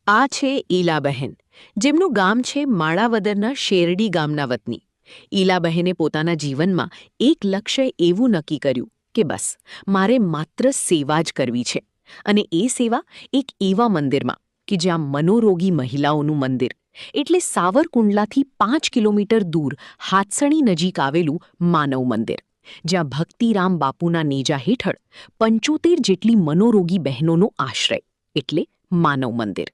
આ છે ઈલાબહેન, જેમનું ગામ છે માળાવદરના શેરડી ગામના વતની. ઈલાબહેને પોતાના જીવનમાં એક લક્ષ્ય એવું નક્કી કર્યું કે બસ મારે માત્ર સેવા જ કરવી છે. અને એ સેવા એક એવા મંદિરમાં કે જ્યાં મનોરોગી મહિલાઓનું મંદિર, એટલે સાવરકુંડલાથી 5 કિલોમીટર દૂર હાથસણી નજીક આવેલું માનવ મંદિર, જ્યાં ભક્તિરામ બાપુના નેજા હેઠળ 75 જેટલી મનોરોગી બહેનોનો આશ્રય, એટલે માનવ મંદિર.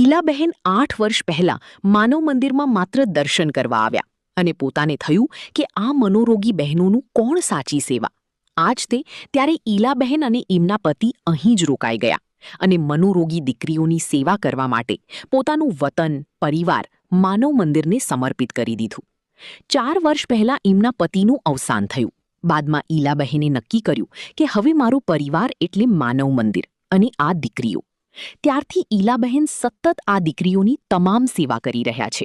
ઈલાબહેન 8 વર્ષ પહેલા માનવ મંદિરમાં માત્ર દર્શન કરવા આવ્યા અને પોતાને થયું કે આ મનોરોગી બહેનોનું કોણ સાચી સેવા. આજ તે ત્યારે ઈલાબહેન અને એમના પતિ અહીં જ રોકાઈ ગયા અને મનોરોગી દીકરીઓની સેવા કરવા માટે પોતાનું વતન, પરિવાર માનવ મંદિરને સમર્પિત કરી દીધું. 4 વર્ષ પહેલા એમના પતિનું અવસાન થયું. બાદમાં ઈલાબહેને નક્કી કર્યું કે હવે મારો પરિવાર એટલે માનવ મંદિર અને આ દીકરીઓ. ત્યારથી ઈલાબહેન સતત આ દીકરીઓની તમામ સેવા કરી રહ્યા છે.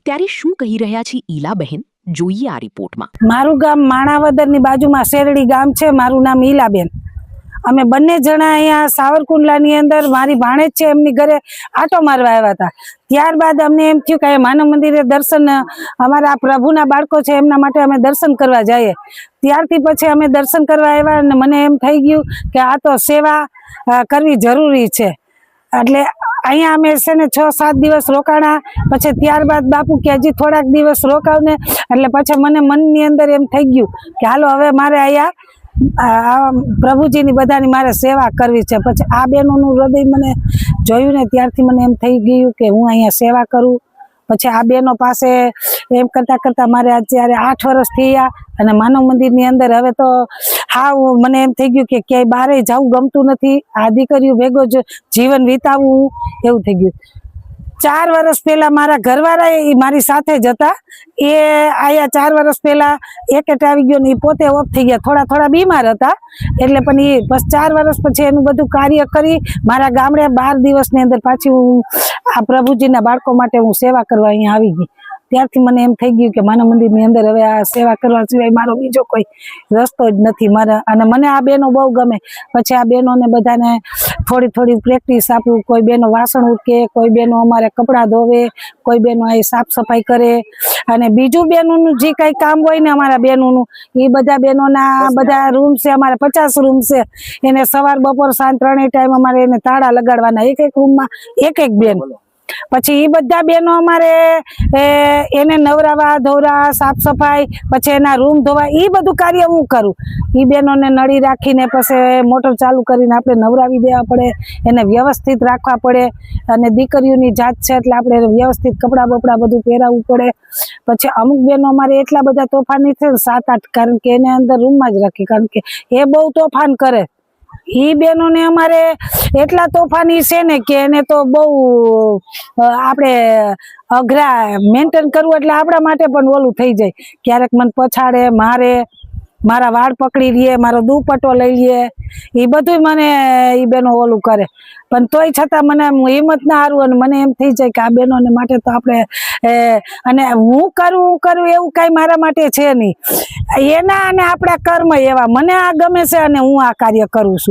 ત્યારે શું કહી રહ્યા છે ઈલાબહેન, જોઈએ આ રિપોર્ટમાં. મારું ગામ માણાવદરની બાજુમાં શેરડી ગામ છે. મારું નામ ઈલાબેન. અમે બંને જણા અહીંયા સાવરકુંડલાની અંદર મારી ભાણેજ છે એમની ઘરે આટો મારવા આવ્યા હતા. ત્યારબાદ અમને એમ થયું કે માનવ મંદિરે દર્શન, અમારા પ્રભુના બાળકો છે એમના માટે અમે દર્શન કરવા જઈએ. ત્યારથી પછી અમે દર્શન કરવા આવ્યા અને મને એમ થઈ ગયું કે આ તો સેવા કરવી જરૂરી છે. એટલે અહીંયા અમે છે ને 6-7 દિવસ રોકાણા. પછી ત્યારબાદ બાપુ કે હજી થોડાક દિવસ રોકાવને, એટલે પછી મને મનની અંદર એમ થઈ ગયું કે હાલો હવે મારે અહીંયા પ્રભુજીની બધાની મારે સેવા કરવી છે. પછી આ બહેનોનું હૃદય મને જોયું ને ત્યારથી મને એમ થઈ ગયું કે હું અહીંયા સેવા કરું. પછી આ બહેનો પાસે એમ કરતાં કરતાં મારે અત્યારે 8 વર્ષ થયા અને માનવ મંદિરની અંદર હવે તો મને એમ થઈ ગયું કે ક્યાંય બહાર જવું ગમતું નથી. આ દીકરીઓ ભેગો જ જીવન વિતાવવું એવું થઈ ગયું. 4 વર્ષ પહેલા મારા ઘરવાળા એ મારી સાથે જ હતા. એ આયા 4 વર્ષ પહેલા એકેટ આવી ગયો ને એ પોતે ઓફ થઈ ગયા, થોડા બીમાર હતા. એટલે પણ એ બસ 4 વર્ષ પછી એનું બધું કાર્ય કરી મારા ગામડે 12 દિવસની અંદર પાછી હું આ પ્રભુજીના બાળકો માટે હું સેવા કરવા અહીંયા આવી ગઈ. ત્યારથી મને એમ થઈ ગયું કે માનવ મંદિરની અંદર હવે આ સેવા કરવા સિવાય મારો બીજો કોઈ રસ્તો જ નથી મારા. અને મને આ બહેનો બહુ ગમે. પછી આ બહેનોને બધાને થોડી પ્રેક્ટિસ આપું. કોઈ બહેનો વાસણ ઉટકે, કોઈ બહેનો અમારે કપડાં ધોવે, કોઈ બહેનો અહીં સાફ સફાઈ કરે. અને બીજું બહેનોનું જે કંઈ કામ હોય ને અમારા બહેનોનું, એ બધા બહેનોના બધા રૂમ છે, અમારે 50 રૂમ છે. એને સવાર બપોર સાંજ 3 ટાઈમ અમારે એને તાળા લગાડવાના, એક રૂમમાં એક બેન. પછી એ બધા બહેનો અમારે એને નવરાવા ધોરા સાફ સફાઈ, પછી એના રૂમ ધોવા, એ બધું કાર્ય હું કરું. એ બહેનોને નળી રાખીને પછી મોટર ચાલુ કરીને આપણે નવરાવી દેવા પડે, એને વ્યવસ્થિત રાખવા પડે. અને દીકરીઓની જાત છે એટલે આપણે વ્યવસ્થિત કપડાં બપડા બધું પહેરાવવું પડે. પછી અમુક બહેનો અમારે એટલા બધા તોફાની છે 7-8, કારણ કે એને અંદર રૂમમાં જ રાખી, કારણ કે એ બહુ તોફાન કરે. એ બહેનોને અમારે એટલા તોફાની છે ને કે એને તો બહુ આપણે અઘરા મેન્ટેન કરવું, એટલે આપણા માટે પણ ઓલું થઈ જાય. ક્યારેક મને પછાડે, મારે, મારા વાળ પકડી લે, મારો દુપટ્ટો લઈ લે, એ બધું મને એ બહેનો ઓલું કરે. પણ તોય છતાં મને હિંમત ના હારું અને મને એમ થઈ જાય કે આ બહેનોને માટે તો આપણે અને હું કરું એવું કાંઈ મારા માટે છે નહીં. એના અને આપણા કર્મ એવા, મને આ ગમે છે અને હું આ કાર્ય કરું છું.